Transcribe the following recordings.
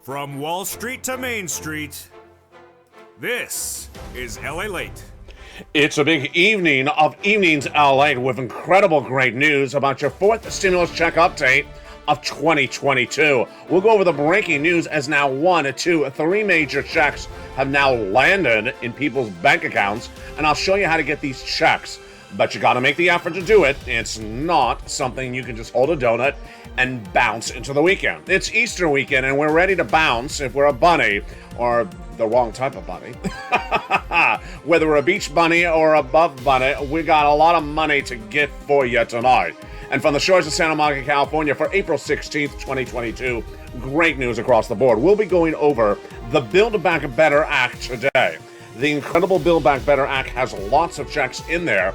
From Wall Street to Main Street, this is LALATE. It's a big evening of Evenings LA with incredible great news about your fourth stimulus check update of 2022. We'll go over the breaking news as now 1, 2, 3 major checks have now landed in people's bank accounts, and I'll show you how to get these checks. But you gotta make the effort to do it. It's not something you can just hold a donut and bounce into the weekend. It's Easter weekend and we're ready to bounce if we're a bunny, or the wrong type of bunny. Whether we're a beach bunny or a buff bunny, we got a lot of money to get for you tonight. And from the shores of Santa Monica, California, for April 16th, 2022, great news across the board. We'll be going over the Build Back Better Act today. The incredible Build Back Better Act has lots of checks in there,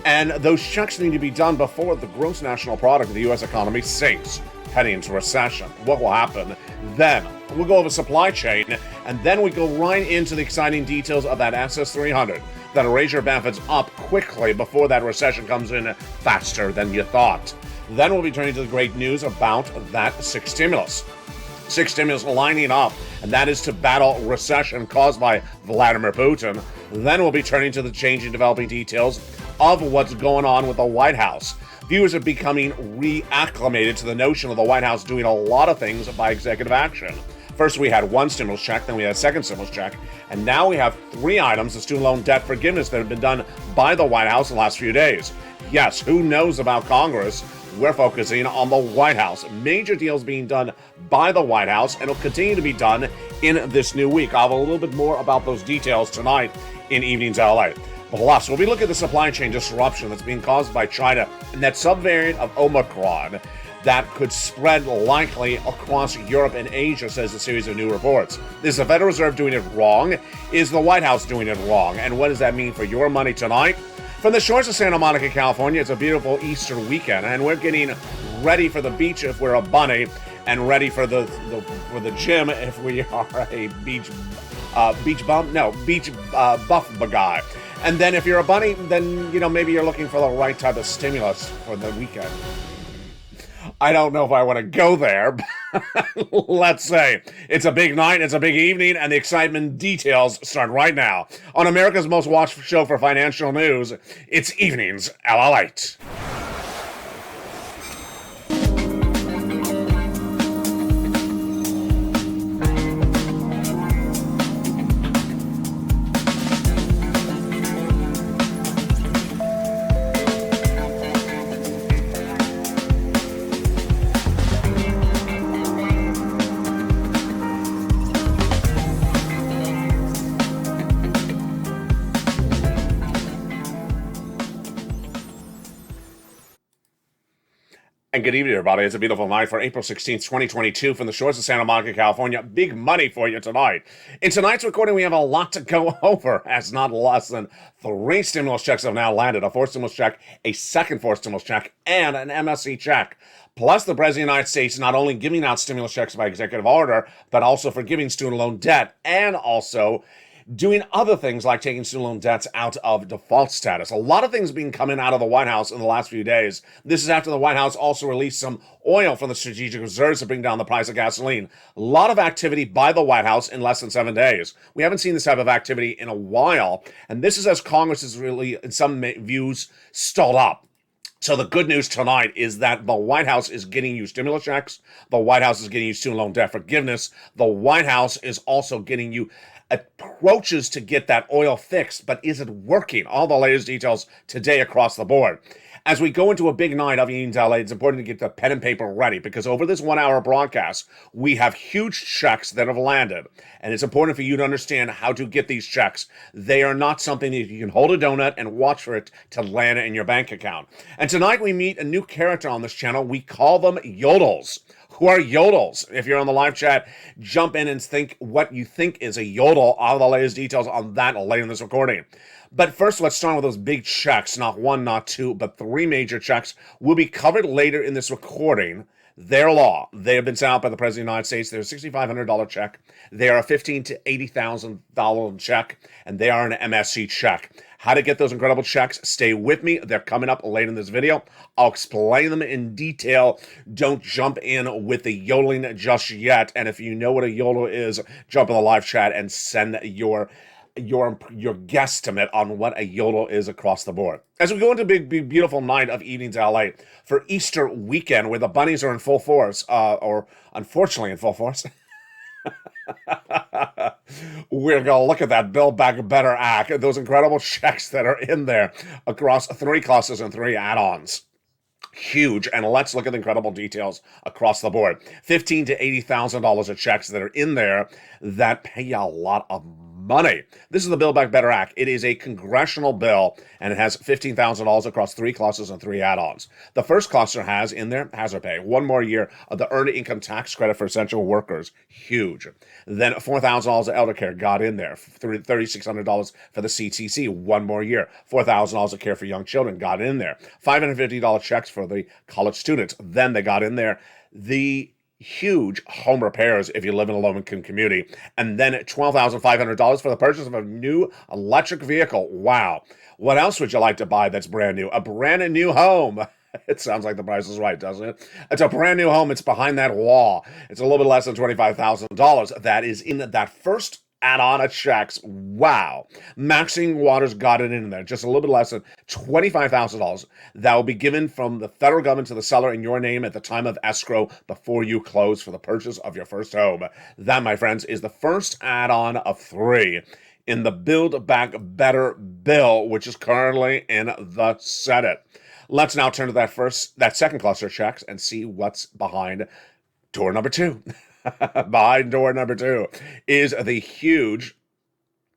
and those checks need to be done before the gross national product of the U.S. economy sinks, heading into recession. What will happen then? We'll go over supply chain, and then we go right into the exciting details of that SS300 that'll raise your benefits up quickly before that recession comes in faster than you thought. Then we'll be turning to the great news about that sixth stimulus. Sixth stimulus lining up, and that is to battle recession caused by Vladimir Putin. Then we'll be turning to the changing developing details of what's going on with the White House. Viewers are becoming reacclimated to the notion of the White House doing a lot of things by executive action. First, we had one stimulus check, then we had a second stimulus check, and now we have 3 items of student loan debt forgiveness that have been done by the White House in the last few days. Yes, who knows about Congress? We're focusing on the White House. Major deals being done by the White House, and will continue to be done in this new week. I'll have a little bit more about those details tonight in Evenings LA. Plus, we'll be looking at the supply chain disruption that's being caused by China and that subvariant of Omicron that could spread likely across Europe and Asia, says a series of new reports. Is the Federal Reserve doing it wrong? Is the White House doing it wrong? And what does that mean for your money tonight? From the shores of Santa Monica, California, it's a beautiful Easter weekend, and we're getting ready for the beach if we're a bunny, and ready for the gym if we are a beach buff guy. And then if you're a bunny, then, maybe you're looking for the right type of stimulus for the weekend. I don't know if I want to go there, but let's say it's a big night, it's a big evening, and the excitement details start right now. On America's most watched show for financial news, it's Evenings LALATE. And good evening, everybody. It's a beautiful night for April 16th, 2022 from the shores of Santa Monica, California. Big money for you tonight. In tonight's recording, we have a lot to go over, as not less than 3 stimulus checks have now landed. A 4th stimulus check, a second 4th stimulus check, and an MSC check. Plus, the President of the United States not only giving out stimulus checks by executive order, but also forgiving student loan debt, and also doing other things like taking student loan debts out of default status. A lot of things being coming out of the White House in the last few days. This is after the White House also released some oil from the strategic reserves to bring down the price of gasoline. A lot of activity by the White House in less than 7 days. We haven't seen this type of activity in a while, and this is as Congress is really, in some views, stalled up. So the good news tonight is that the White House is getting you stimulus checks. The White House is getting you student loan debt forgiveness. The White House is also getting you approaches to get that oil fixed, but is it working? All the latest details today across the board. As we go into a big night of Evenings LA, it's important to get the pen and paper ready, because over this 1-hour broadcast, we have huge checks that have landed. And it's important for you to understand how to get these checks. They are not something that you can hold a donut and watch for it to land in your bank account. And tonight we meet a new character on this channel. We call them yodels. Who are yodels? If you're on the live chat, jump in and think what you think is a yodel. All the latest details on that later in this recording. But first, let's start with those big checks. Not 1, not 2, but 3 major checks will be covered later in this recording. Their law. They have been sent out by the President of the United States. They're a $6,500 check. They are a $15,000 to $80,000 check, and they are an MSC check. How to get those incredible checks, stay with me. They're coming up late in this video. I'll explain them in detail. Don't jump in with the yodeling just yet. And if you know what a yodel is, jump in the live chat and send your guesstimate on what a yodel is across the board. As we go into a big, beautiful night of evenings LA for Easter weekend, where the bunnies are in full force, or unfortunately in full force. We're going to look at that Build Back Better Act, those incredible checks that are in there across 3 clusters and 3 add-ons. Huge. And let's look at the incredible details across the board. $15,000 to $80,000 of checks that are in there that pay you a lot of money. This is the Build Back Better Act. It is a congressional bill, and it has $15,000 across 3 clusters and 3 add-ons. The first cluster has in there hazard pay, 1 more year of the earned income tax credit for essential workers. Huge. Then $4,000 of elder care got in there. $3,600 for the CTC, 1 more year. $4,000 of care for young children got in there. $550 checks for the college students. Then they got in there the huge home repairs if you live in a low-income community. And then $12,500 for the purchase of a new electric vehicle. Wow. What else would you like to buy that's brand new? A brand new home. It sounds like the price is right, doesn't it? It's a brand new home. It's behind that wall. It's a little bit less than $25,000. That is in that first add-on of checks. Wow. Maxine Waters got it in there. Just a little bit less than $25,000 that will be given from the federal government to the seller in your name at the time of escrow before you close for the purchase of your first home. That, my friends, is the first add-on of 3 in the Build Back Better bill, which is currently in the Senate. Let's now turn to that second cluster of checks and see what's behind door number 2. Behind door number 2 is the huge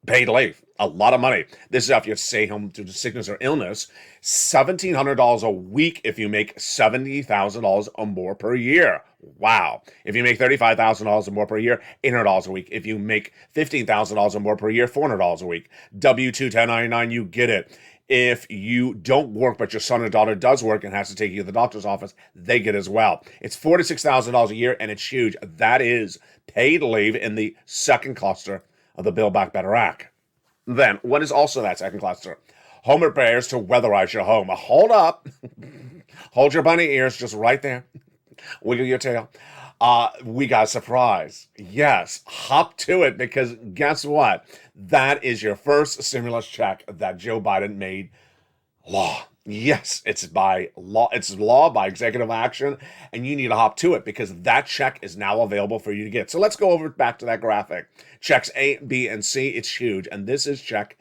paid leave. A lot of money. This is if you stay home due to sickness or illness. $1,700 a week if you make $70,000 or more per year. Wow. If you make $35,000 or more per year, $800 a week. If you make $15,000 or more per year, $400 a week. W-2 1099, you get it. If you don't work, but your son or daughter does work and has to take you to the doctor's office, they get as well. It's $46,000 a year, and it's huge. That is paid leave in the second cluster of the Build Back Better Act. Then, what is also that second cluster? Home repairs to weatherize your home. Hold up. Hold your bunny ears just right there. Wiggle your tail. We got a surprise. Yes, hop to it, because guess what? That is your first stimulus check that Joe Biden made law. Yes, it's by law. It's law by executive action, and you need to hop to it because that check is now available for you to get. So let's go over back to that graphic. Checks A, B, and C. It's huge, and this is check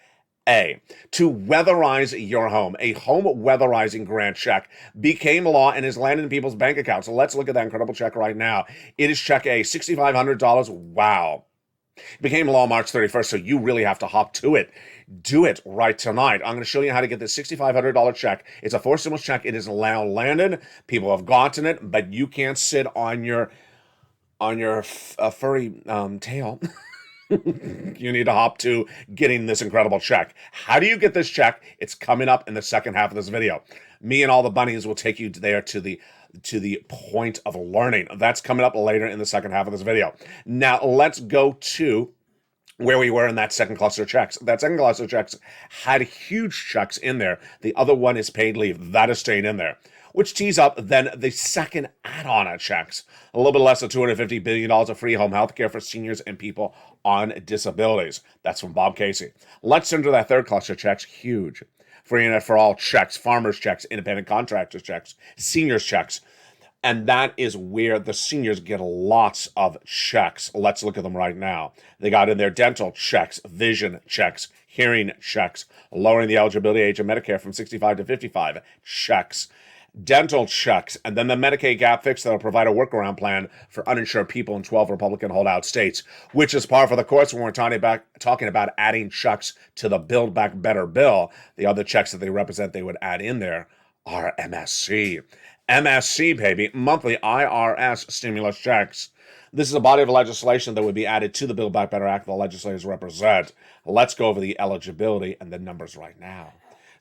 A. To weatherize your home. A home weatherizing grant check became law and is landed in people's bank accounts. So let's look at that incredible check right now. It is check A, $6,500. Wow. It became law March 31st, so you really have to hop to it. Do it right tonight. I'm going to show you how to get this $6,500 check. It's a 4 stimulus check. It is now landed. People have gotten it, but you can't sit on your furry tail. You need to hop to getting this incredible check. How do you get this check? It's coming up in the second half of this video. Me and all the bunnies will take you there to the point of learning. That's coming up later in the second half of this video. Now, let's go to where we were in that second cluster of checks. That second cluster of checks had huge checks in there. The other one is paid leave. That is staying in there, which tees up then the second add-on of checks. A little bit less than $250 billion of free home health care for seniors and people on disabilities. That's from Bob Casey. Let's turn to that third cluster of checks. Huge. Free internet for all checks, farmers checks, independent contractors checks, seniors checks. And that is where the seniors get lots of checks. Let's look at them right now. They got in their dental checks, vision checks, hearing checks, lowering the eligibility age of Medicare from 65 to 55 checks, dental checks, and then the Medicaid gap fix that will provide a workaround plan for uninsured people in 12 Republican holdout states, which is par for the course when we're talking about adding checks to the Build Back Better bill. The other checks that they represent they would add in there are MSC. MSC, baby, monthly IRS stimulus checks. This is a body of legislation that would be added to the Build Back Better Act the legislators represent. Let's go over the eligibility and the numbers right now.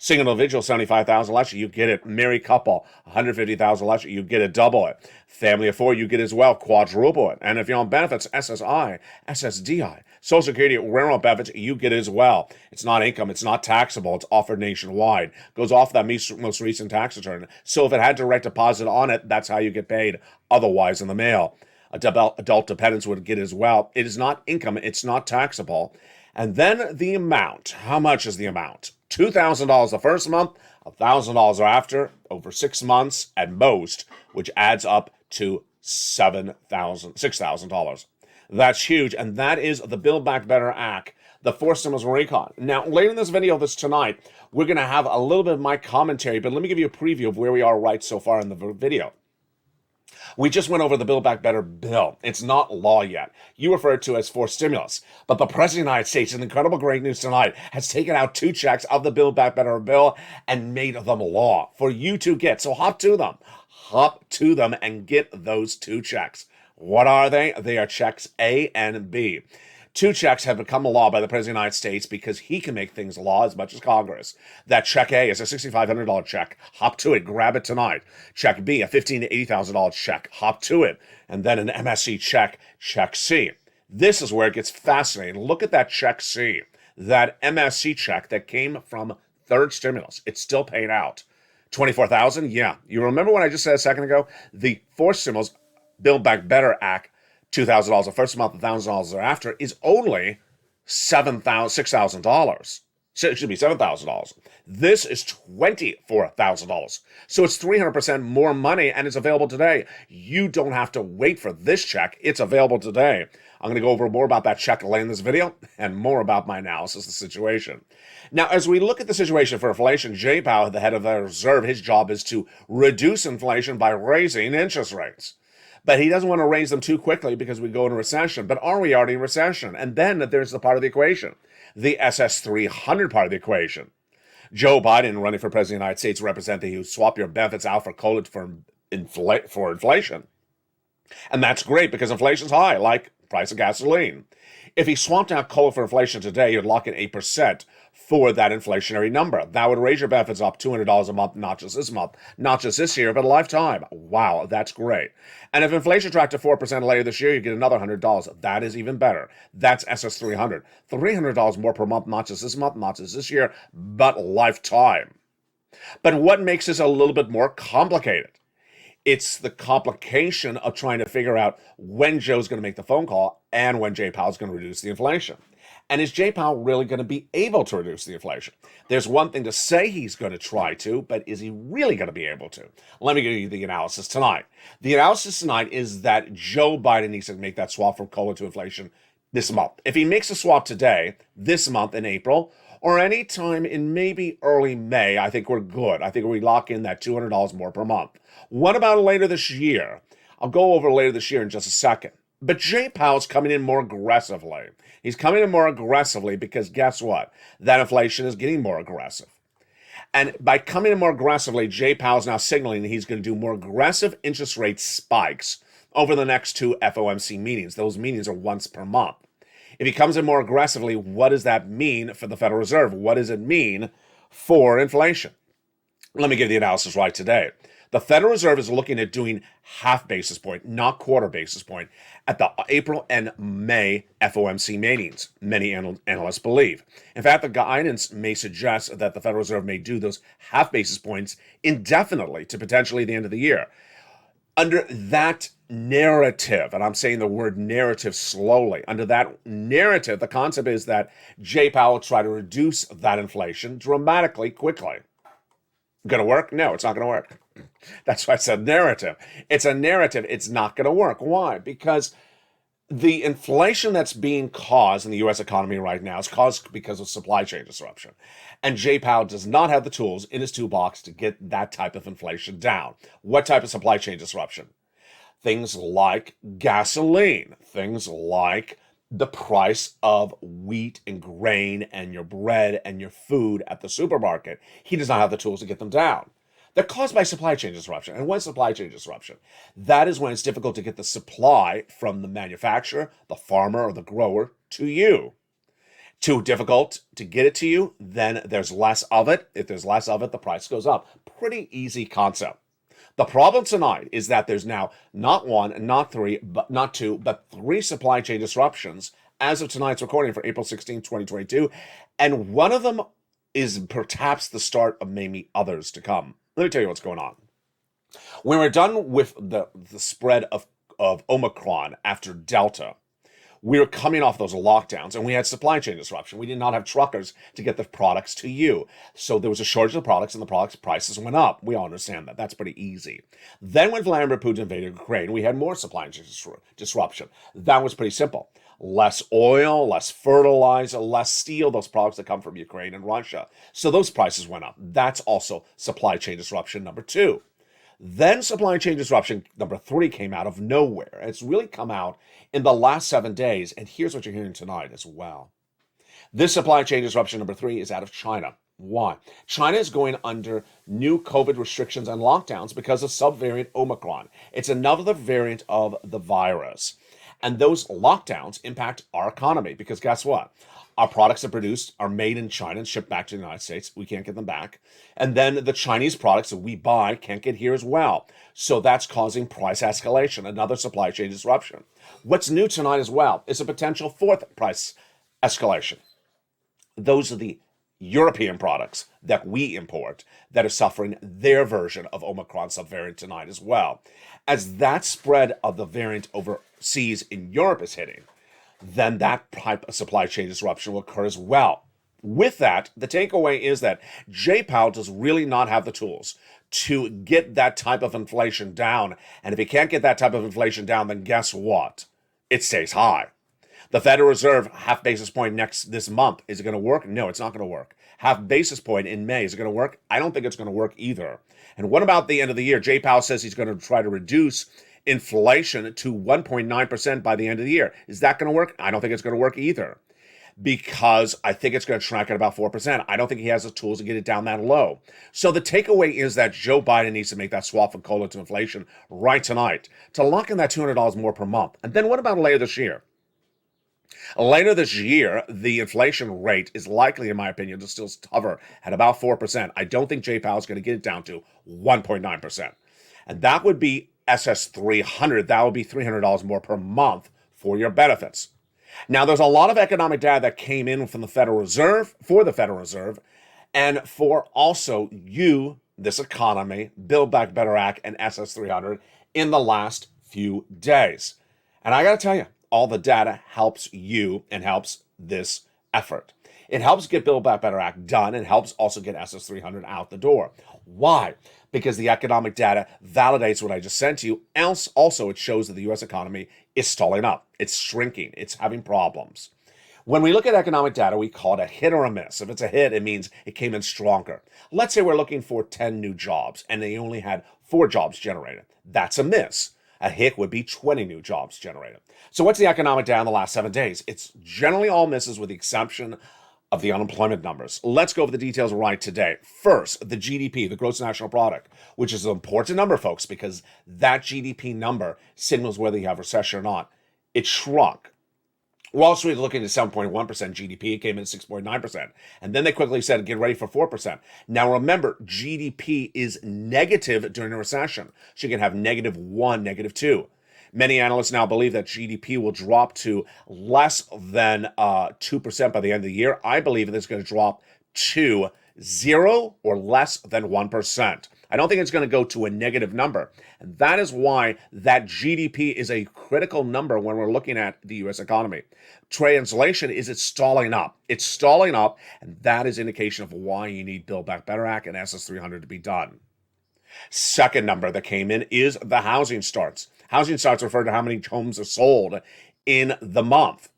Single individual, 75,000 less, you get it. Married couple, 150,000 less, you get it. Double it. Family of 4, you get as well. Quadruple it. And if you're on benefits, SSI, SSDI, Social Security, railroad benefits, you get it as well. It's not income. It's not taxable. It's offered nationwide. Goes off that most recent tax return. So if it had direct deposit on it, that's how you get paid. Otherwise, in the mail. Adult dependents would get it as well. It is not income. It's not taxable. And then the amount. How much is the amount? $2,000 the first month, $1,000 after, over 6 months at most, which adds up to $6,000. That's huge, and that is the Build Back Better Act, the Forced Stimulus Recon. Now, later in this video, tonight, we're going to have a little bit of my commentary, but let me give you a preview of where we are right so far in the video. We just went over the Build Back Better bill. It's not law yet. You refer to it as forced stimulus. But the President of the United States, in incredible great news tonight, has taken out 2 checks of the Build Back Better bill and made them law for you to get. So hop to them. Hop to them and get those 2 checks. What are they? They are checks A and B. 2 checks have become a law by the President of the United States because he can make things law as much as Congress. That check A is a $6,500 check. Hop to it. Grab it tonight. Check B, a $15,000 to $80,000 check. Hop to it. And then an MSC check, check C. This is where it gets fascinating. Look at that check C. That MSC check that came from third stimulus. It's still paid out. $24,000? Yeah. You remember what I just said a second ago? The forced stimulus Build Back Better Act, $2,000 the first month, $1,000 thereafter, is only $6,000. So it should be $7,000. This is $24,000. So it's 300% more money, and it's available today. You don't have to wait for this check. It's available today. I'm going to go over more about that check later in this video and more about my analysis of the situation. Now, as we look at the situation for inflation, Jay Powell, the head of the Reserve, his job is to reduce inflation by raising interest rates. But he doesn't want to raise them too quickly because we go into recession. But are we already in recession? And then there's the part of the equation, the SS300 part of the equation. Joe Biden, running for president of the United States, representing you swap your benefits out for COLA for inflation. And that's great because inflation's high, like price of gasoline. If he swapped out COLA for inflation today, you'd lock in 8% for that inflationary number. That would raise your benefits up $200 a month, not just this month, not just this year, but a lifetime. Wow, that's great. And if inflation tracked to 4% later this year, you get another $100. That is even better. That's SS300. $300 more per month, not just this month, not just this year, but lifetime. But what makes this a little bit more complicated? It's the complication of trying to figure out when Joe's going to make the phone call and when Jay Powell's going to reduce the inflation. And is Jay Powell really going to be able to reduce the inflation? There's one thing to say he's going to try to, but is he really going to be able to? Let me give you the analysis tonight. The analysis tonight is that Joe Biden needs to make that swap from COLA to inflation this month. If he makes a swap today, this month in April, or any time in maybe early May, I think we're good. I think we lock in that $200 more per month. What about later this year? I'll go over later this year in just a second. But Jay Powell's coming in more aggressively. He's coming in more aggressively because guess what? That inflation is getting more aggressive. And by coming in more aggressively, Jay Powell's now signaling that he's going to do more aggressive interest rate spikes over the next 2 FOMC meetings. Those meetings are once per month. If he comes in more aggressively, what does that mean for the Federal Reserve? What does it mean for inflation? Let me give the analysis right today. The Federal Reserve is looking at doing half basis point, not quarter basis point, at the April and May FOMC meetings, many analysts believe. In fact, the guidance may suggest that the Federal Reserve may do those half basis points indefinitely to potentially the end of the year. Under that narrative, and I'm saying the word narrative slowly, under that narrative, the concept is that Jay Powell will try to reduce that inflation dramatically, quickly. Going to work? No, it's not going to work. That's why I said narrative. It's a narrative. It's not going to work. Why? Because the inflation that's being caused in the U.S. economy right now is caused because of supply chain disruption. And Jay Powell does not have the tools in his toolbox to get that type of inflation down. What type of supply chain disruption? Things like gasoline, things like the price of wheat and grain and your bread and your food at the supermarket. He does not have the tools to get them down. They're caused by supply chain disruption. And what's supply chain disruption? That is when it's difficult to get the supply from the manufacturer, the farmer, or the grower to you. Too difficult to get it to you, then there's less of it. If there's less of it, the price goes up. Pretty easy concept. The problem tonight is that there's now not one, not three, but not two, but three supply chain disruptions as of tonight's recording for April 16, 2022. And one of them is perhaps the start of maybe others to come. Let me tell you what's going on. When we're done with the spread of Omicron after Delta, we were coming off those lockdowns and we had supply chain disruption. We did not have truckers to get the products to you. So there was a shortage of products and the products prices went up. We all understand that. That's pretty easy. Then when Vladimir Putin invaded Ukraine, we had more supply chain disruption. That was pretty simple. Less oil, less fertilizer, less steel, those products that come from Ukraine and Russia. So those prices went up. That's also supply chain disruption number two. Then supply chain disruption number three came out of nowhere. It's really come out in the last 7 days, and here's what you're hearing tonight as well. This supply chain disruption number three is out of China. Why? China is going under new COVID restrictions and lockdowns because of subvariant Omicron. It's another variant of the virus. And those lockdowns impact our economy because guess what? Our products are produced, are made in China and shipped back to the United States. We can't get them back. And then the Chinese products that we buy can't get here as well. So that's causing price escalation, another supply chain disruption. What's new tonight as well is a potential fourth price escalation. Those are the European products that we import that are suffering their version of Omicron subvariant tonight as well. As that spread of the variant overseas in Europe is hitting, then that type of supply chain disruption will occur as well. With that, the takeaway is that Jay Powell does really not have the tools to get that type of inflation down. And if he can't get that type of inflation down, then guess what? It stays high. The Federal Reserve, half basis point this month, is it going to work? No, it's not going to work. Half basis point in May, is it going to work? I don't think it's going to work either. And what about the end of the year? Jay Powell says he's going to try to reduce inflation to 1.9% by the end of the year. Is that going to work? I don't think it's going to work either because I think it's going to track at about 4%. I don't think he has the tools to get it down that low. So the takeaway is that Joe Biden needs to make that swap from COLA to inflation right tonight to lock in that $200 more per month. And then what about later this year? Later this year, the inflation rate is likely, in my opinion, to still hover at about 4%. I don't think Jay Powell is going to get it down to 1.9%. And that would be SS300. That would be $300 more per month for your benefits. Now, there's a lot of economic data that came in from the Federal Reserve, for the Federal Reserve, and for also you, this economy, Build Back Better Act, and SS300 in the last few days. And I got to tell you, all the data helps you and helps this effort. It helps get Build Back Better Act done and helps also get SS300 out the door. Why? Because the economic data validates what I just sent to you. Else, also, it shows that the U.S. economy is stalling up. It's shrinking. It's having problems. When we look at economic data, we call it a hit or a miss. If it's a hit, it means it came in stronger. Let's say we're looking for 10 new jobs and they only had 4 jobs generated. That's a miss. A hit would be 20 new jobs generated. So what's the economic data in the last 7 days? It's generally all misses with the exception of the unemployment numbers. Let's go over the details right today. First, the GDP, the gross national product, which is an important number, folks, because that GDP number signals whether you have recession or not. It shrunk. Wall Street is looking at 7.1% GDP. It came in at 6.9%. And then they quickly said, get ready for 4%. Now remember, GDP is negative during a recession. So you can have -1, -2. Many analysts now believe that GDP will drop to less than 2% by the end of the year. I believe that it's going to drop to 0 or less than 1%. I don't think it's going to go to a negative number. And that is why that GDP is a critical number when we're looking at the U.S. economy. Translation is it's stalling up. It's stalling up, and that is indication of why you need Build Back Better Act and SS300 to be done. Second number that came in is the housing starts. Housing starts refer to how many homes are sold in the month.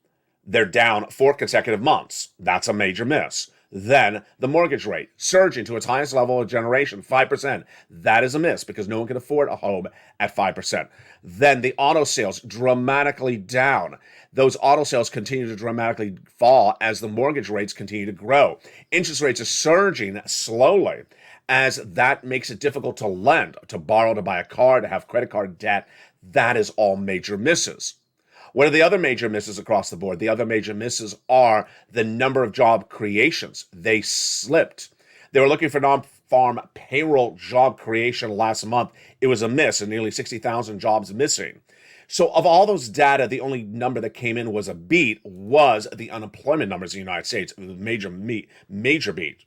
They're down 4 consecutive months. That's a major miss. Then the mortgage rate surging to its highest level of generation, 5%. That is a miss because no one can afford a home at 5%. Then the auto sales dramatically down. Those auto sales continue to dramatically fall as the mortgage rates continue to grow. Interest rates are surging slowly as that makes it difficult to lend, to borrow, to buy a car, to have credit card debt. That is all major misses. What are the other major misses across the board? The other major misses are the number of job creations. They slipped. They were looking for non-farm payroll job creation last month. It was a miss, and nearly 60,000 jobs missing. So of all those data, the only number that came in was a beat, was the unemployment numbers in the United States. It was a major beat.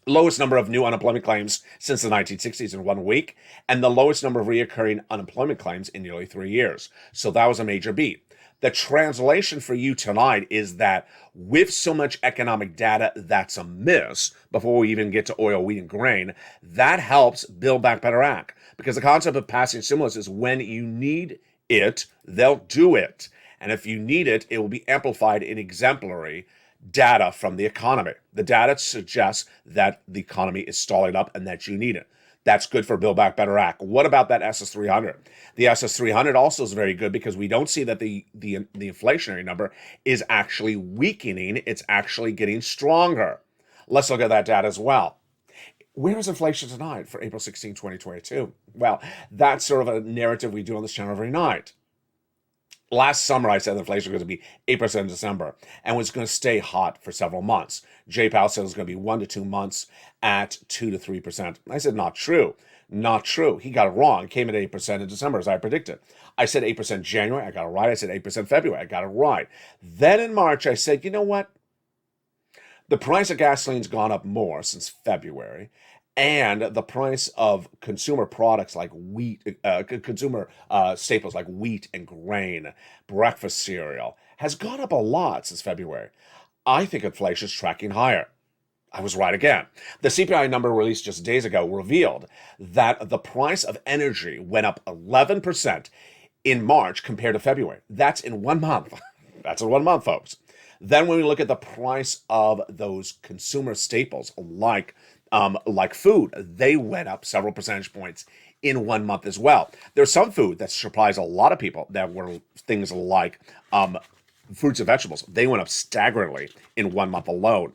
Lowest number of new unemployment claims since the 1960s in 1 week, and the lowest number of reoccurring unemployment claims in nearly 3 years. So that was a major beat. The translation for you tonight is that with so much economic data that's a miss, before we even get to oil, wheat, and grain, that helps Build Back Better Act. Because the concept of passing stimulus is when you need it, they'll do it. And if you need it, it will be amplified in exemplary data from the economy. The data suggests that the economy is stalling up and that you need it. That's good for Build Back Better Act. What about that SS300? The SS300 also is very good because we don't see that the inflationary number is actually weakening. It's actually getting stronger. Let's look at that data as well. Where is inflation tonight for April 16, 2022? Well, that's sort of a narrative we do on this channel every night. Last summer, I said inflation was going to be 8% in December and was going to stay hot for several months. Jay Powell said it was going to be 1 to 2 months at 2 to 3%. I said, not true. Not true. He got it wrong. It came at 8% in December, as I predicted. I said 8% January. I got it right. I said 8% February. I got it right. Then in March, I said, you know what? The price of gasoline's gone up more since February. And the price of consumer products like wheat, consumer staples like wheat and grain, breakfast cereal, has gone up a lot since February. I think inflation is tracking higher. I was right again. The CPI number released just days ago revealed that the price of energy went up 11% in March compared to February. That's in 1 month. That's in 1 month, folks. Then when we look at the price of those consumer staples like food, they went up several percentage points in 1 month as well. There's some food that surprised a lot of people that were things like fruits and vegetables. They went up staggeringly in 1 month alone.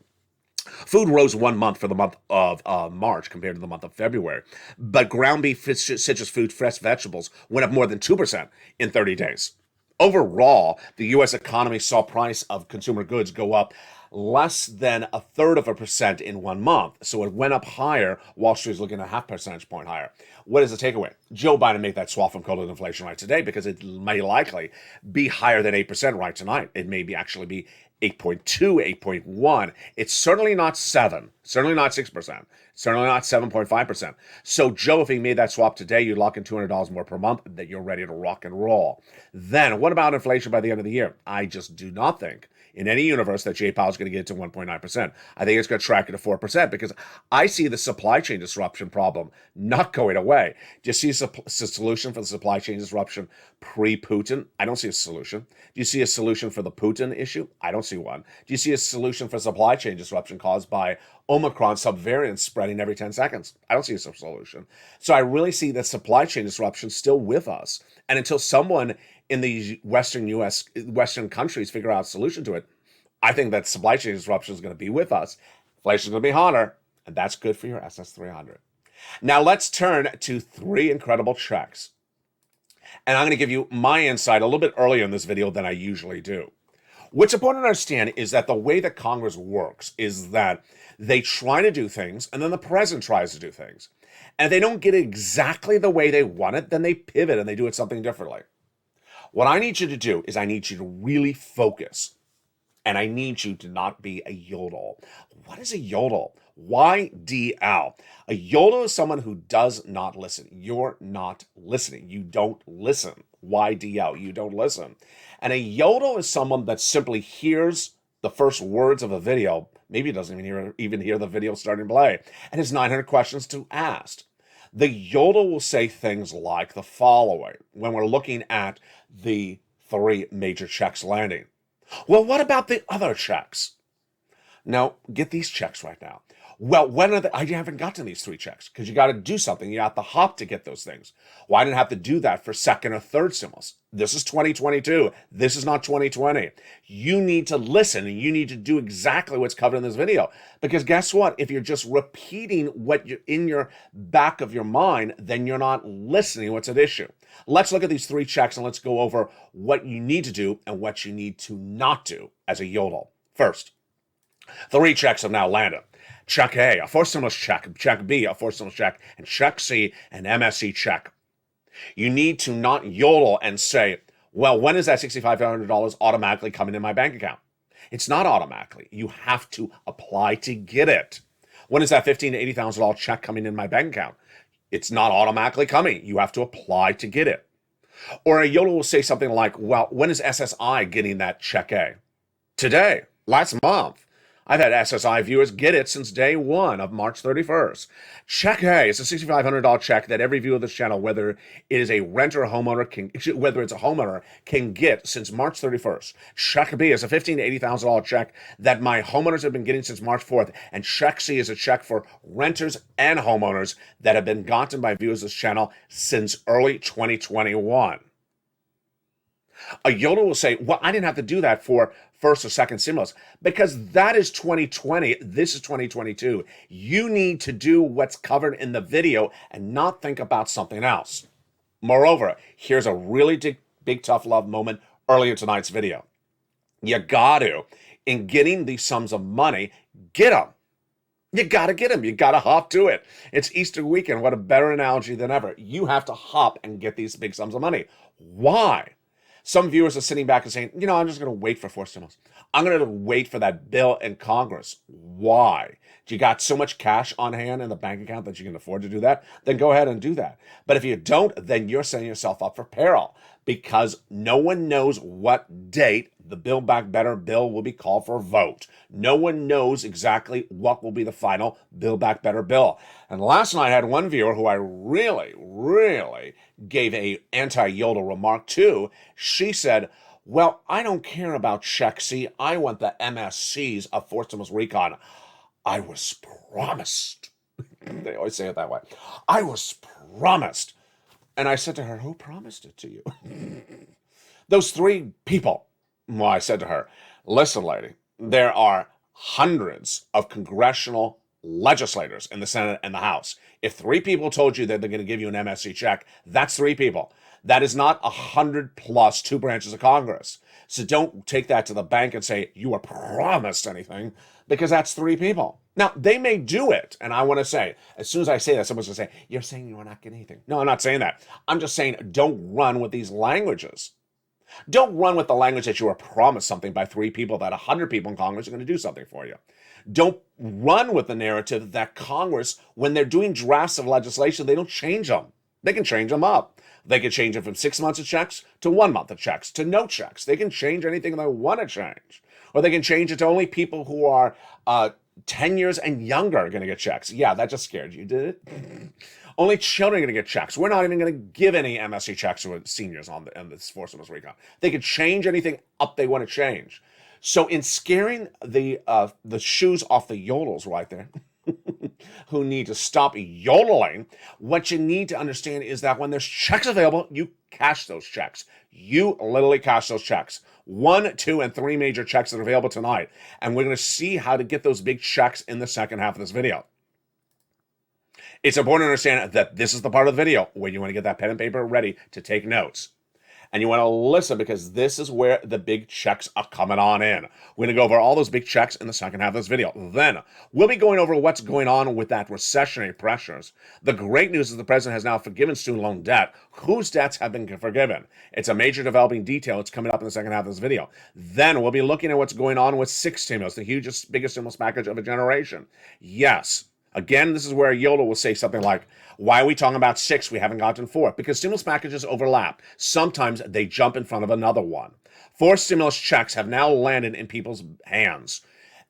Food rose 1 month for the month of March compared to the month of February. But ground beef, citrus food, fresh vegetables went up more than 2% in 30 days. Overall, the U.S. economy saw price of consumer goods go up less than 1/3% in 1 month. So it went up higher. Wall Street is looking at a 0.5 percentage point higher. What is the takeaway? Joe Biden made that swap from COVID inflation right today because it may likely be higher than 8% right tonight. It may actually be 8.2, 8.1. It's certainly not 7, certainly not 6%, certainly not 7.5%. So Joe, if he made that swap today, you lock in $200 more per month, that you're ready to rock and roll. Then what about inflation by the end of the year? I just do not think in any universe that Jay Powell is going to get to 1.9%. I think it's going to track it to 4% because I see the supply chain disruption problem not going away. Do you see a solution for the supply chain disruption pre-Putin? I don't see a solution. Do you see a solution for the Putin issue? I don't see one. Do you see a solution for supply chain disruption caused by Omicron subvariants spreading every 10 seconds? I don't see a solution. So I really see the supply chain disruption still with us. And until someone in the Western countries figure out a solution to it, I think that supply chain disruption is going to be with us. Inflation is going to be hotter, and that's good for your SS300. Now let's turn to 3 incredible checks. And I'm going to give you my insight a little bit earlier in this video than I usually do. What's important to understand is that the way that Congress works is that they try to do things, and then the president tries to do things. And if they don't get it exactly the way they want it, then they pivot and they do it something differently. What I need you to do is I need you to really focus. And I need you to not be a yodel. What is a yodel? YDL. A yodel is someone who does not listen. You're not listening. You don't listen. YDL. You don't listen. And a yodel is someone that simply hears the first words of a video. Maybe doesn't even hear the video starting to play. And has 900 questions to ask. The yodel will say things like the following when we're looking at the 3 major checks landing. Well, what about the other checks? Now, get these checks right now. Well, when are I haven't gotten these 3 checks because you got to do something. You have to hop to get those things. Well, I didn't have to do that for second or third stimulus. This is 2022. This is not 2020. You need to listen and you need to do exactly what's covered in this video. Because guess what? If you're just repeating what you're in your back of your mind, then you're not listening what's at issue. Let's look at these 3 checks and let's go over what you need to do and what you need to not do as a yodel. First, 3 checks have now landed. Check A, a forced stimulus check. Check B, a forced stimulus check. And check C, an MSC check. You need to not yodel and say, well, when is that $6,500 automatically coming in my bank account? It's not automatically. You have to apply to get it. When is that $15,000 to $80,000 check coming in my bank account? It's not automatically coming. You have to apply to get it. Or a yodel will say something like, well, when is SSI getting that check A? Today, last month. I've had SSI viewers get it since day 1 of March 31st. Check A is a $6,500 check that every viewer of this channel, whether it is a renter or homeowner, can get since March 31st. Check B is a $15,000 to $80,000 check that my homeowners have been getting since March 4th. And check C is a check for renters and homeowners that have been gotten by viewers of this channel since early 2021. A yodel will say, well, I didn't have to do that for first or second stimulus because that is 2020. This is 2022. You need to do what's covered in the video and not think about something else. Moreover, here's a really big tough love moment earlier in tonight's video. You got to, in getting these sums of money, get them. You got to get them. You got to hop to it. It's Easter weekend. What a better analogy than ever. You have to hop and get these big sums of money. Why? Some viewers are sitting back and saying, you know, I'm just going to wait for forced stimulus. I'm going to wait for that bill in Congress. Why? Do you got so much cash on hand in the bank account that you can afford to do that? Then go ahead and do that. But if you don't, then you're setting yourself up for peril because no one knows what date the Build Back Better bill will be called for a vote. No one knows exactly what will be the final Build Back Better bill. And last night I had one viewer who I really gave a anti-yodel remark to. She said, well, I don't care about check C. I want the MSCs of forced stimulus recon. I was promised. They always say it that way. I was promised. And I said to her, who promised it to you? Those 3 people. Well, I said to her, listen, lady, there are hundreds of congressional legislators in the Senate and the House. If 3 people told you that they're going to give you an MSC check, that's 3 people. That is not 100 plus 2 branches of Congress. So don't take that to the bank and say you were promised anything because that's 3 people. Now, they may do it. And I want to say, as soon as I say that, someone's going to say, you're saying you are not getting anything. No, I'm not saying that. I'm just saying don't run with these languages. Don't run with the language that you were promised something by 3 people, that 100 people in Congress are going to do something for you. Don't run with the narrative that Congress, when they're doing drafts of legislation, they don't change them. They can change them up. They can change it from 6 months of checks to 1 month of checks to no checks. They can change anything they want to change. Or they can change it to only people who are 10 years and younger are going to get checks. Yeah, that just scared you, did it? Only children are going to get checks. We're not even going to give any MSC checks to seniors on this forced stimulus recon. They can change anything up they want to change. So in scaring the shoes off the yodels right there, who need to stop yodeling, what you need to understand is that when there's checks available, you cash those checks. You literally cash those checks. 1, 2, and 3 major checks that are available tonight. And we're going to see how to get those big checks in the second half of this video. It's important to understand that this is the part of the video where you want to get that pen and paper ready to take notes. And you want to listen because this is where the big checks are coming on in. We're going to go over all those big checks in the second half of this video. Then we'll be going over what's going on with that recessionary pressures. The great news is the president has now forgiven student loan debt. Whose debts have been forgiven? It's a major developing detail. It's coming up in the second half of this video. Then we'll be looking at what's going on with 6 stimulus, the hugest, biggest stimulus package of a generation. Yes. Again, this is where Yodel will say something like, why are we talking about 6? We haven't gotten 4. Because stimulus packages overlap. Sometimes they jump in front of another one. 4 stimulus checks have now landed in people's hands.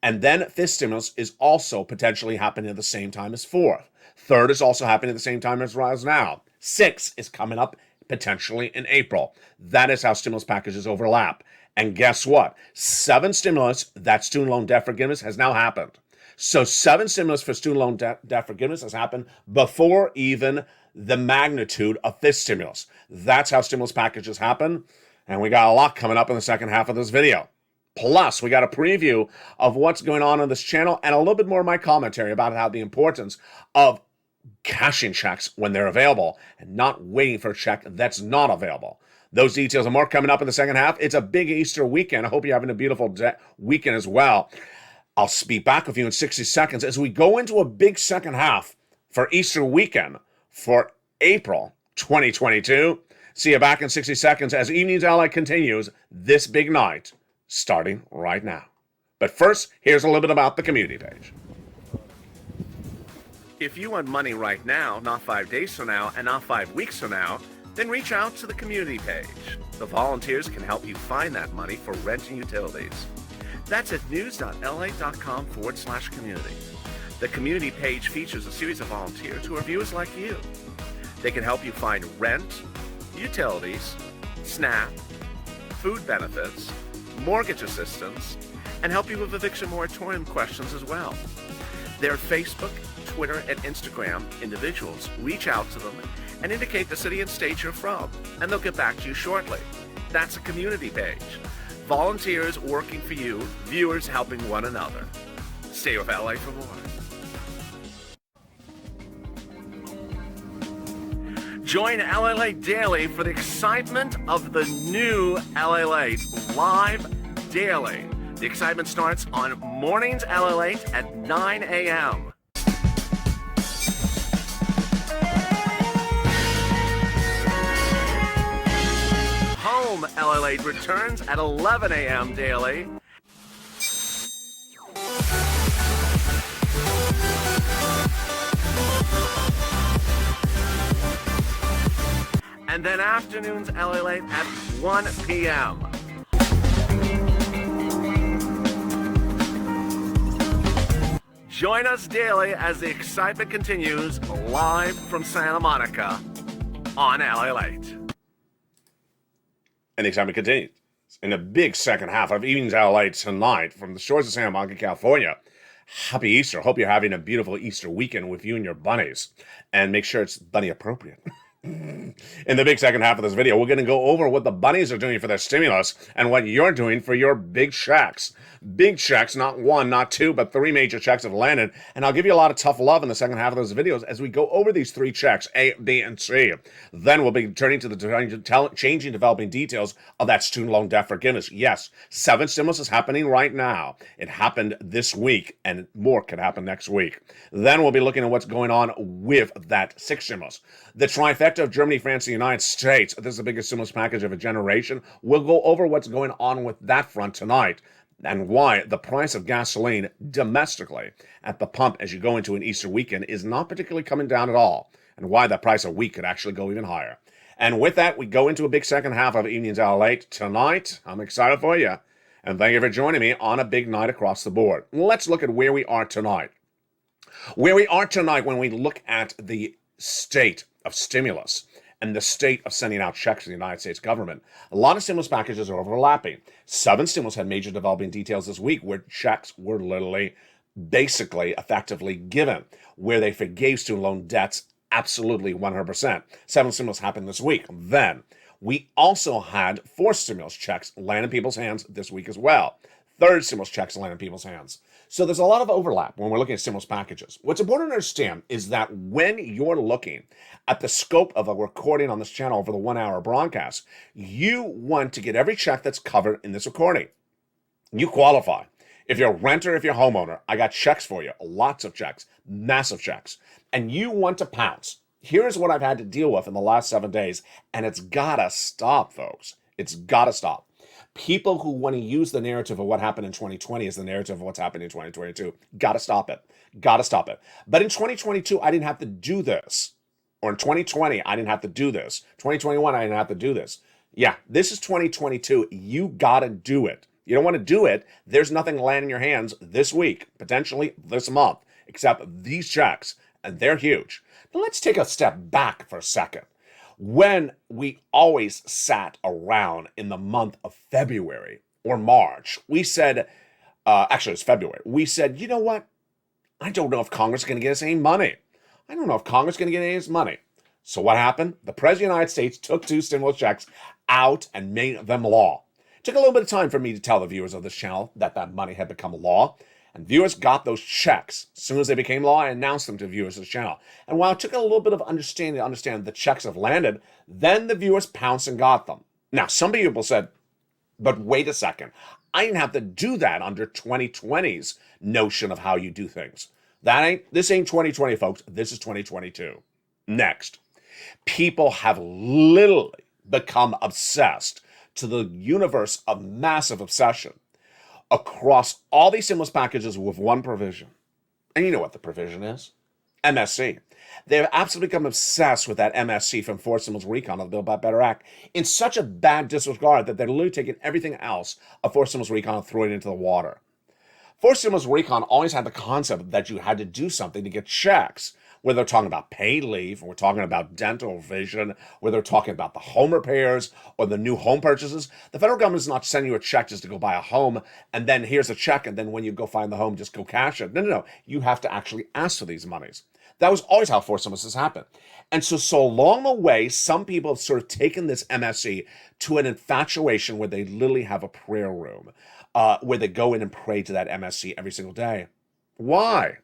And then 5th stimulus is also potentially happening at the same time as 4th. 3rd is also happening at the same time as now. 6 is coming up potentially in April. That is how stimulus packages overlap. And guess what? 7 stimulus, that student loan debt forgiveness, has now happened. So 7 stimulus for student loan debt forgiveness has happened before even the magnitude of 5th stimulus. That's how stimulus packages happen. And we got a lot coming up in the second half of this video. Plus, we got a preview of what's going on this channel and a little bit more of my commentary about how the importance of cashing checks when they're available and not waiting for a check that's not available. Those details and more coming up in the second half. It's a big Easter weekend. I hope you're having a beautiful weekend as well. I'll be back with you in 60 seconds as we go into a big second half for Easter weekend for April 2022. See you back in 60 seconds as Evenings LA continues this big night starting right now. But first, here's a little bit about the community page. If you want money right now, not 5 days from now, and not 5 weeks from now, then reach out to the community page. The volunteers can help you find that money for rent and utilities. That's at news.la.com/community. The community page features a series of volunteers who are viewers like you. They can help you find rent, utilities, SNAP, food benefits, mortgage assistance, and help you with eviction moratorium questions as well. Their Facebook, Twitter, and Instagram individuals reach out to them and indicate the city and state you're from, and they'll get back to you shortly. That's a community page. Volunteers working for you, viewers helping one another. Stay with LA for more. Join LALATE Daily for the excitement of the new LALATE live daily. The excitement starts on mornings LALATE at 9 a.m. Home LALATE returns at 11 a.m. daily. And then afternoons LALATE at 1 p.m. Join us daily as the excitement continues live from Santa Monica on LALATE. And the excitement continues in the big second half of Evenings LALATE tonight from the shores of Santa Monica, California. Happy Easter. Hope you're having a beautiful Easter weekend with you and your bunnies. And make sure it's bunny appropriate. In the big second half of this video, we're going to go over what the bunnies are doing for their stimulus and what you're doing for your big checks. Big checks, not one, not two, but 3 major checks have landed. And I'll give you a lot of tough love in the second half of those videos as we go over these 3 checks, A, B, and C. Then we'll be turning to the changing, developing details of that student loan debt forgiveness. Yes, 7 stimulus is happening right now. It happened this week, and more could happen next week. Then we'll be looking at what's going on with that 6th stimulus. The trifecta of Germany, France, and the United States. This is the biggest stimulus package of a generation. We'll go over what's going on with that front tonight and why the price of gasoline domestically at the pump as you go into an Easter weekend is not particularly coming down at all, and why the price of wheat could actually go even higher. And with that, we go into a big second half of Evenings LALATE tonight. I'm excited for you, and thank you for joining me on a big night across the board. Let's look at where we are tonight. Where we are tonight when we look at the state of stimulus and the state of sending out checks to the United States government. A lot of stimulus packages are overlapping. 7 stimulus had major developing details this week where checks were literally, basically, effectively given, where they forgave student loan debts absolutely 100%. 7 stimulus happened this week. Then we also had 4 stimulus checks land in people's hands this week as well. 3rd stimulus checks land in people's hands. So there's a lot of overlap when we're looking at stimulus packages. What's important to understand is that when you're looking at the scope of a recording on this channel for the 1-hour broadcast, you want to get every check that's covered in this recording. You qualify. If you're a renter, if you're a homeowner, I got checks for you. Lots of checks, massive checks. And you want to pounce. Here's what I've had to deal with in the last 7 days, and it's gotta stop, folks. It's gotta stop. People who want to use the narrative of what happened in 2020 as the narrative of what's happening in 2022. Gotta stop it. Gotta stop it. But in 2022, I didn't have to do this. Or in 2020, I didn't have to do this. 2021, I didn't have to do this. Yeah, this is 2022. You gotta do it. You don't want to do it. There's nothing landing in your hands this week, potentially this month, except these checks, and they're huge. Now let's take a step back for a second. When we always sat around in the month of February or March, we said, actually it's February, we said, you know what? I don't know if Congress is going to get us any money. I don't know if Congress is going to get any of this money. So what happened? The President of the United States took 2 stimulus checks out and made them law. It took a little bit of time for me to tell the viewers of this channel that that money had become law. And viewers got those checks. As soon as they became law, I announced them to viewers of the channel. And while it took a little bit of understanding to understand the checks have landed, then the viewers pounced and got them. Now, some people said, but wait a second. I didn't have to do that under 2020's notion of how you do things. This ain't 2020, folks. This is 2022. Next, people have literally become obsessed to the universe of massive obsession across all these stimulus packages with one provision. And you know what the provision is? MSC. They've absolutely become obsessed with that MSC from Forced Stimulus Recon of the Build Back Better Act in such a bad disregard that they're literally taking everything else of Forced Stimulus Recon and throwing it into the water. Forced Stimulus Recon always had the concept that you had to do something to get checks, whether they're talking about paid leave, or we're talking about dental, vision, whether they're talking about the home repairs or the new home purchases. The federal government is not sending you a check just to go buy a home, and then here's a check, and then when you go find the home, just go cash it. No. You have to actually ask for these monies. That was always how forced stimulus has happened. And so along the way, some people have sort of taken this MSC to an infatuation where they literally have a prayer room, where they go in and pray to that MSC every single day. Why?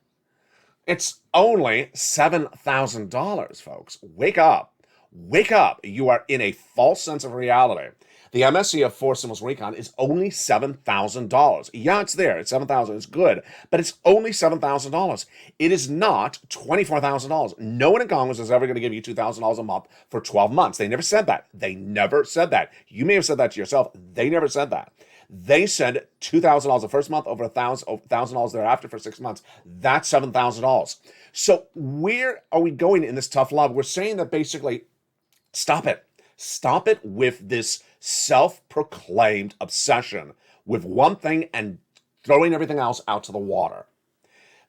It's only $7,000, folks. Wake up. Wake up. You are in a false sense of reality. The MSC of Forced Stimulus Recon is only $7,000. Yeah, it's there. It's $7,000. It's good. But it's only $7,000. It is not $24,000. No one in Congress is ever going to give you $2,000 a month for 12 months. They never said that. They never said that. You may have said that to yourself. They never said that. They said $2,000 the first month, over $1,000 thereafter for 6 months. That's $7,000. So where are we going in this tough love? We're saying that basically, stop it. Stop it with this self-proclaimed obsession with one thing and throwing everything else out to the water.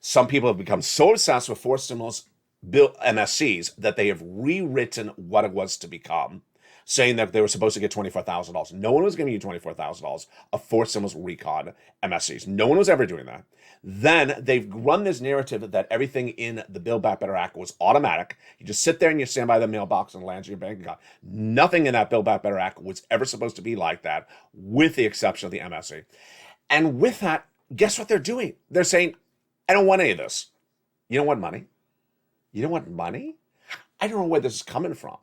Some people have become so obsessed with forced stimulus bill MSCs that they have rewritten what it was to become, saying that they were supposed to get $24,000. No one was giving you $24,000 of forced stimulus recon MSCs. No one was ever doing that. Then they've run this narrative that everything in the Build Back Better Act was automatic. You just sit there and you stand by the mailbox and it lands in your bank account. Nothing in that Build Back Better Act was ever supposed to be like that, with the exception of the MSC. And with that, guess what they're doing? They're saying, I don't want any of this. You don't want money? You don't want money? I don't know where this is coming from.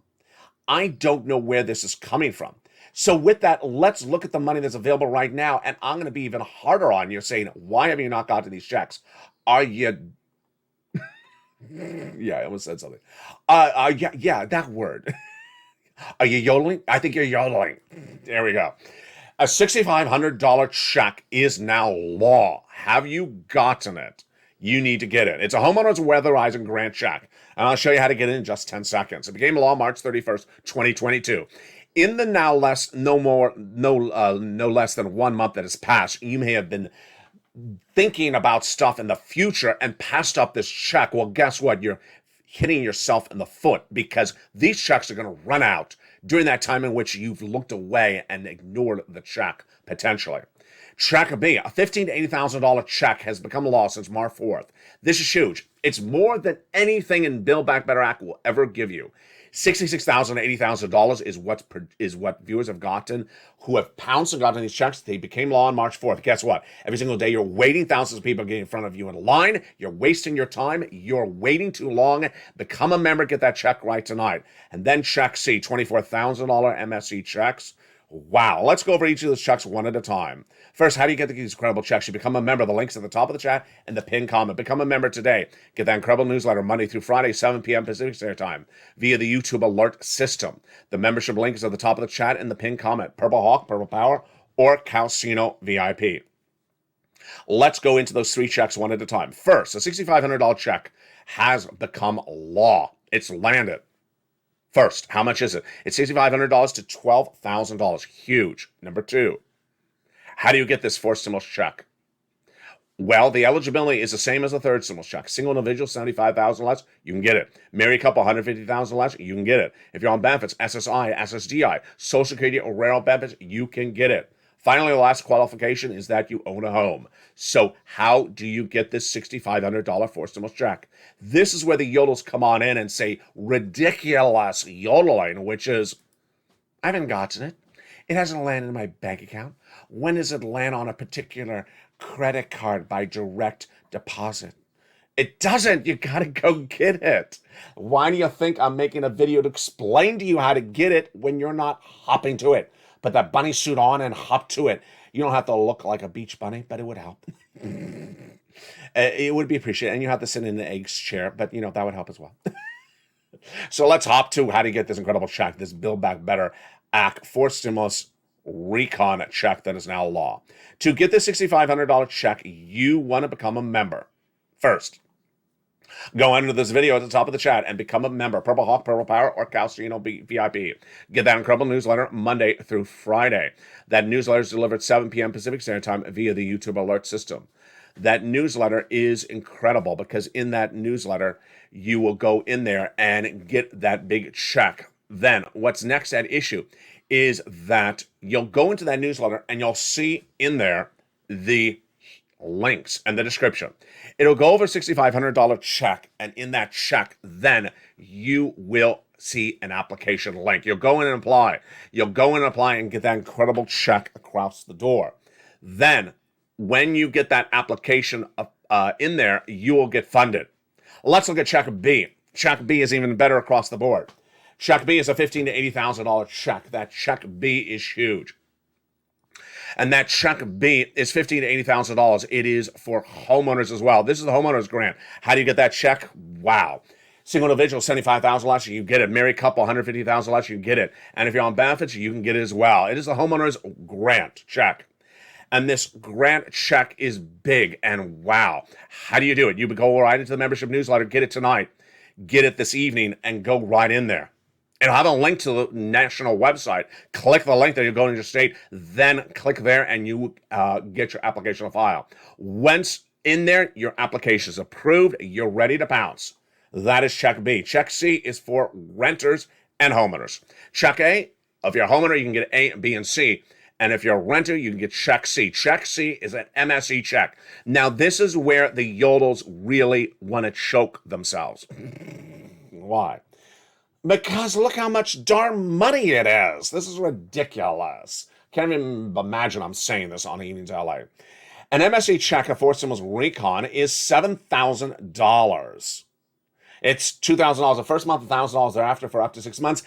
I don't know where this is coming from. So with that, let's look at the money that's available right now. And I'm going to be even harder on you, saying, why have you not gotten these checks? Are you... yeah, I almost said something. Yeah, that word. Are you yodeling? I think you're yodeling. There we go. A $6,500 check is now law. Have you gotten it? You need to get it. It's a homeowner's weatherizing grant check. And I'll show you how to get it in just 10 seconds. It became law March 31st, 2022. In the no less than 1 month that has passed, you may have been thinking about stuff in the future and passed up this check. Well, guess what? You're hitting yourself in the foot, because these checks are going to run out during that time in which you've looked away and ignored the check, potentially. Check B, a $15,000 to $80,000 check has become law since March 4th. This is huge. It's more than anything in Build Back Better Act will ever give you. $66,000 to $80,000 is what viewers have gotten who have pounced and gotten these checks. They became law on March 4th. Guess what? Every single day you're waiting. Thousands of people getting in front of you in line. You're wasting your time. You're waiting too long. Become a member. Get that check right tonight. And then check C, $24,000 MSC checks. Wow. Let's go over each of those checks one at a time. First, how do you get these incredible checks? You become a member. The link's at the top of the chat and the pinned comment. Become a member today. Get that incredible newsletter Monday through Friday, 7 p.m. Pacific Standard Time via the YouTube alert system. The membership link is at the top of the chat and the pinned comment. Purple Hawk, Purple Power, or Calcino VIP. Let's go into those three checks one at a time. First, a $6,500 check has become law. It's landed. First, how much is it? It's $6,500 to $12,000. Huge. Number two, how do you get this forced stimulus check? Well, the eligibility is the same as the third stimulus check. Single individual, $75,000 less, you can get it. Married couple, $150,000 less, you can get it. If you're on benefits, SSI, SSDI, Social Security or rural benefits, you can get it. Finally, the last qualification is that you own a home. So how do you get this $6,500 forced stimulus check? This is where the yodels come on in and say ridiculous yodeling, which is, I haven't gotten it. It hasn't landed in my bank account. When does it land on a particular credit card by direct deposit? It doesn't. You gotta go get it. Why do you think I'm making a video to explain to you how to get it when you're not hopping to it? Put that bunny suit on and hop to it. You don't have to look like a beach bunny, but it would help. It would be appreciated. And you have to sit in the eggs chair, but that would help as well. So let's hop to how to get this incredible check, this Build Back Better Act for Stimulus Recon check that is now law. To get this $6,500 check, you want to become a member. First, go under this video at the top of the chat and become a member. Purple Hawk, Purple Power, or Calcino VIP. Get that incredible newsletter Monday through Friday. That newsletter is delivered 7 p.m. Pacific Standard Time via the YouTube alert system. That newsletter is incredible because in that newsletter, you will go in there and get that big check. Then what's next at issue is that you'll go into that newsletter and you'll see in there the links and the description. It'll go over $6,500 check, and in that check, then you will see an application link. You'll go in and apply. You'll go in and apply and get that incredible check across the door. Then, when you get that application in there, you will get funded. Let's look at check B. Check B is even better across the board. Check B is a $15,000 to $80,000 check. That check B is huge. And that check B is $15,000 to $80,000. It is for homeowners as well. This is the homeowners grant. How do you get that check? Wow. Single individual, $75,000 less, you get it. Married couple, $150,000 less, you get it. And if you're on benefits, you can get it as well. It is the homeowners grant check. And this grant check is big, and wow. How do you do it? You go right into the membership newsletter, get it tonight, get it this evening, and go right in there. It'll have a link to the national website. Click the link that you're going to your state, then click there and you get your application on file. Once in there, your application is approved, you're ready to pounce. That is check B. Check C is for renters and homeowners. Check A, if you're a homeowner, you can get A, B, and C. And if you're a renter, you can get check C. Check C is an MSE check. Now, this is where the yodels really want to choke themselves. Why? Because look how much darn money it is. This is ridiculous. Can't even imagine I'm saying this on Evenings LA. An MSE check for Stimulus Recon is $7,000. It's $2,000 the first month, $1,000 thereafter for up to 6 months.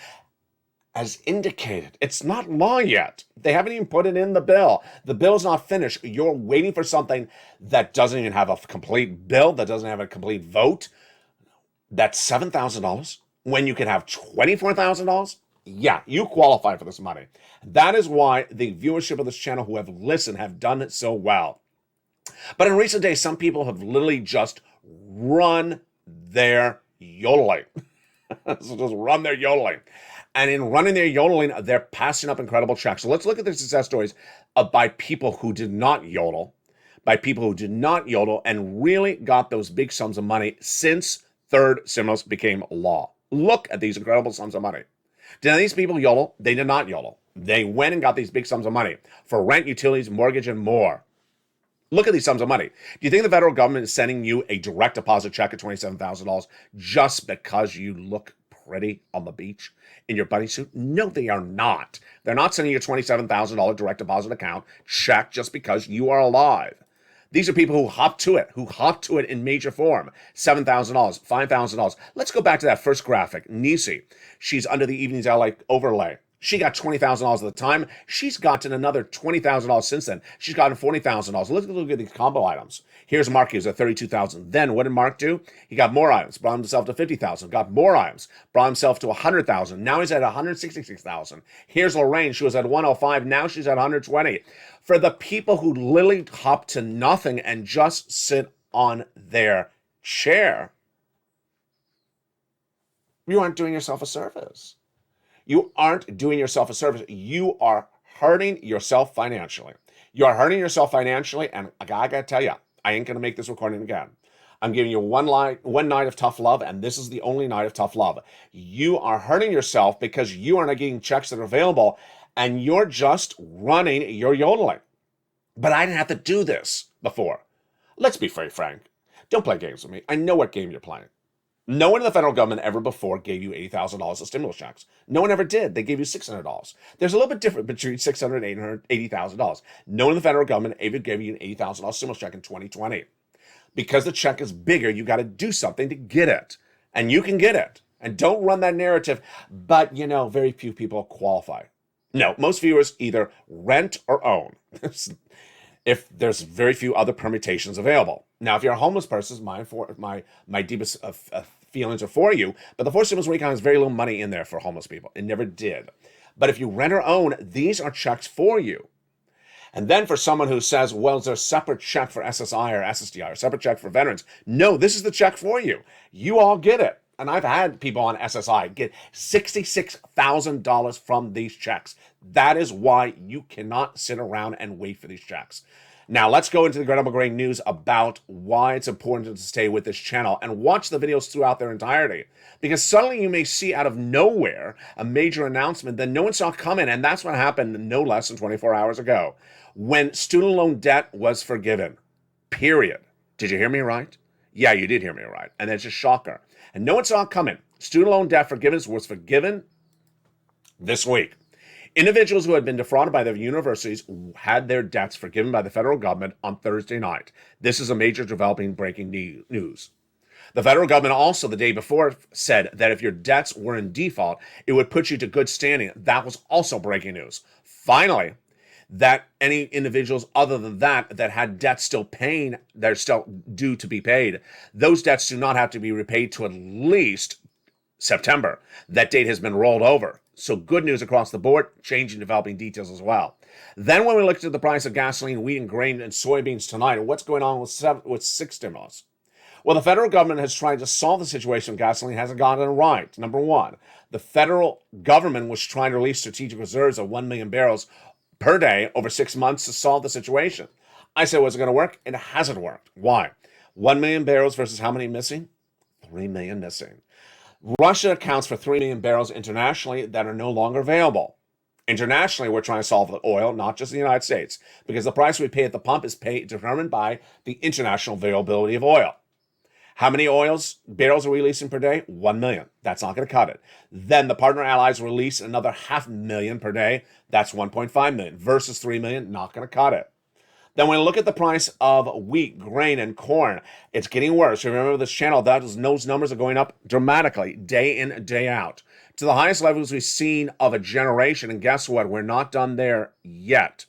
As indicated, it's not law yet. They haven't even put it in the bill. The bill's not finished. You're waiting for something that doesn't even have a complete bill, that doesn't have a complete vote. That's $7,000. When you can have $24,000, yeah, you qualify for this money. That is why the viewership of this channel who have listened have done it so well. But in recent days, some people have literally just run their yodeling. So just run their yodeling. And in running their yodeling, they're passing up incredible checks. So let's look at the success stories by people who did not yodel, and really got those big sums of money since third stimulus became law. Look at these incredible sums of money. Did these people yodel? They did not yodel. They went and got these big sums of money for rent, utilities, mortgage, and more. Look at these sums of money. Do you think the federal government is sending you a direct deposit check of $27,000 just because you look pretty on the beach in your bunny suit? No, they are not. They're not sending you a $27,000 direct deposit account check just because you are alive. These are people who hop to it in major form. $7,000, $5,000. Let's go back to that first graphic. Nisi, she's under the Evenings LA overlay. She got $20,000 at the time. She's gotten another $20,000 since then. She's gotten $40,000. Look at these combo items. Here's Mark, he was at $32,000. Then what did Mark do? He got more items, brought himself to $50,000. Got more items, brought himself to $100,000. Now he's at $166,000. Here's Lorraine. She was at $105,000. Now she's at $120,000. For the people who literally hop to nothing and just sit on their chair, you aren't doing yourself a service. You aren't doing yourself a service. You are hurting yourself financially. You are hurting yourself financially, and I gotta tell you, I ain't gonna make this recording again. I'm giving you one night of tough love, and this is the only night of tough love. You are hurting yourself because you are not getting checks that are available, and you're just running your yodeling. But I didn't have to do this before. Let's be very frank. Don't play games with me. I know what game you're playing. No one in the federal government ever before gave you $80,000 of stimulus checks. No one ever did. They gave you $600. There's a little bit different between $600 and $880,000. No one in the federal government ever gave you an $80,000 stimulus check in 2020. Because the check is bigger, you got to do something to get it. And you can get it. And don't run that narrative, but very few people qualify. No, most viewers either rent or own. If there's very few other permutations available. Now, if you're a homeless person, my deepest feelings are for you, but the fourth stimulus recount has very little money in there for homeless people. It never did. But if you rent or own, these are checks for you. And then for someone who says, well, is there a separate check for SSI or SSDI or a separate check for veterans? No, this is the check for you. You all get it. And I've had people on SSI get $66,000 from these checks. That is why you cannot sit around and wait for these checks. Now, let's go into the incredible great news about why it's important to stay with this channel and watch the videos throughout their entirety. Because suddenly you may see out of nowhere a major announcement that no one saw coming, and that's what happened no less than 24 hours ago when student loan debt was forgiven. Period. Did you hear me right? Yeah, you did hear me right. And that's a shocker. And no one saw it coming. Student loan debt forgiveness was forgiven this week. Individuals who had been defrauded by their universities had their debts forgiven by the federal government on Thursday night. This is a major developing breaking news. The federal government also the day before said that if your debts were in default, it would put you to good standing. That was also breaking news. Finally, that any individuals other than that had debts still paying, they're still due to be paid, those debts do not have to be repaid to at least September. That date has been rolled over. So good news across the board, changing developing details as well. Then when we looked at the price of gasoline, wheat, and grain, and soybeans tonight, and what's going on with six stimulus? Well, the federal government has tried to solve the situation with gasoline, hasn't gotten it right. Number one, the federal government was trying to release strategic reserves of 1 million barrels per day over 6 months to solve the situation. I said, was it going to work? It hasn't worked. Why? 1 million barrels versus how many missing? 3 million missing. Russia accounts for 3 million barrels internationally that are no longer available. Internationally, we're trying to solve the oil, not just the United States, because the price we pay at the pump is determined by the international availability of oil. How many barrels are we releasing per day? 1 million. That's not going to cut it. Then the partner allies release another 500,000 per day. That's 1.5 million versus 3 million. Not going to cut it. Then when we look at the price of wheat, grain, and corn, it's getting worse. Remember this channel, those numbers are going up dramatically day in, day out, to the highest levels we've seen of a generation. And guess what? We're not done there yet.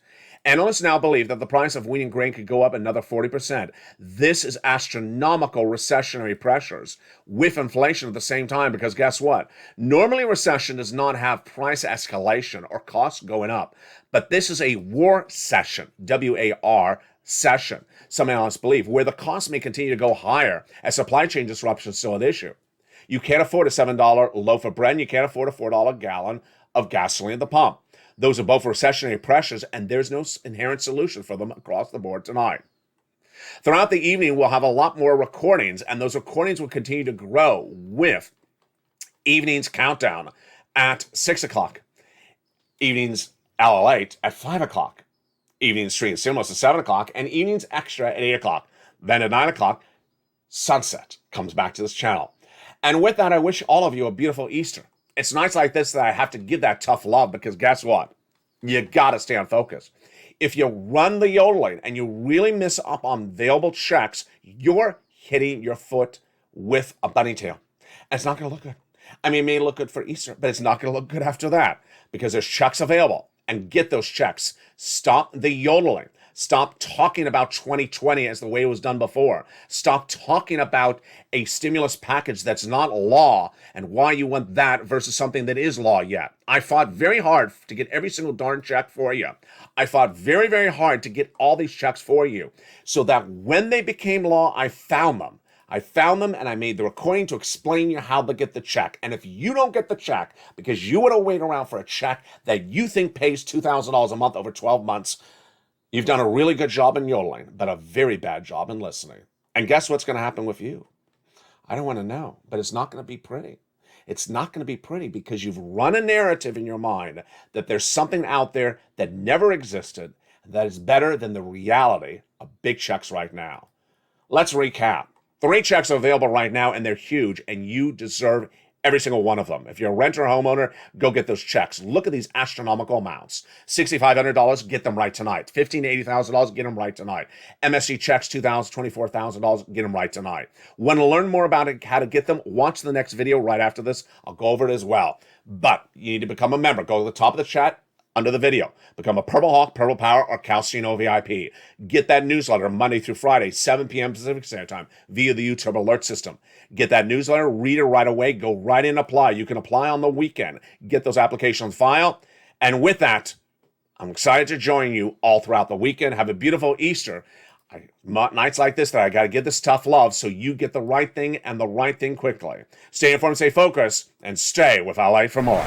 Analysts now believe that the price of wheat and grain could go up another 40%. This is astronomical recessionary pressures with inflation at the same time, because guess what? Normally recession does not have price escalation or costs going up, but this is a war session, W-A-R session, some analysts believe, where the costs may continue to go higher as supply chain disruption is still an issue. You can't afford a $7 loaf of bread, and you can't afford a $4 gallon of gasoline at the pump. Those are both recessionary pressures, and there's no inherent solution for them across the board tonight. Throughout the evening, we'll have a lot more recordings, and those recordings will continue to grow with evening's countdown at 6 o'clock, evening's LALATE at 5 o'clock, evening's stream stimulus at 7 o'clock, and evening's extra at 8 o'clock. Then at 9 o'clock, sunset comes back to this channel. And with that, I wish all of you a beautiful Easter. It's nights like this that I have to give that tough love, because guess what? You got to stay on focus. If you run the yodeling and you really miss up on available checks, you're hitting your foot with a bunny tail. And it's not going to look good. I mean, it may look good for Easter, but it's not going to look good after that, because there's checks available. And get those checks. Stop the yodeling. Stop talking about 2020 as the way it was done before. Stop talking about a stimulus package that's not law and why you want that versus something that is law yet. I fought very hard to get every single darn check for you. I fought very, very hard to get all these checks for you so that when they became law, I found them. And I made the recording to explain you how to get the check. And if you don't get the check because you want to wait around for a check that you think pays $2,000 a month over 12 months, you've done a really good job in yodeling, but a very bad job in listening. And guess what's going to happen with you? I don't want to know, but it's not going to be pretty. It's not going to be pretty because you've run a narrative in your mind that there's something out there that never existed that is better than the reality of big checks right now. Let's recap. 3 checks are available right now, and they're huge, and you deserve every single one of them. If you're a renter or homeowner, go get those checks. Look at these astronomical amounts. $6,500, get them right tonight. $15,000 to $80,000, get them right tonight. MSC checks, $2,000, $24,000, get them right tonight. Want to learn more about it, how to get them? Watch the next video right after this. I'll go over it as well. But you need to become a member. Go to the top of the chat under the video. Become a Purple Hawk, Purple Power, or Calcino VIP. Get that newsletter Monday through Friday, 7 p.m. Pacific Standard Time via the YouTube alert system. Get that newsletter, read it right away, go right in, apply. You can apply on the weekend. Get those applications on file. And with that, I'm excited to join you all throughout the weekend. Have a beautiful Easter. Nights like this that I got to give this tough love so you get the right thing and the right thing quickly. Stay informed, stay focused, and stay with LA for more.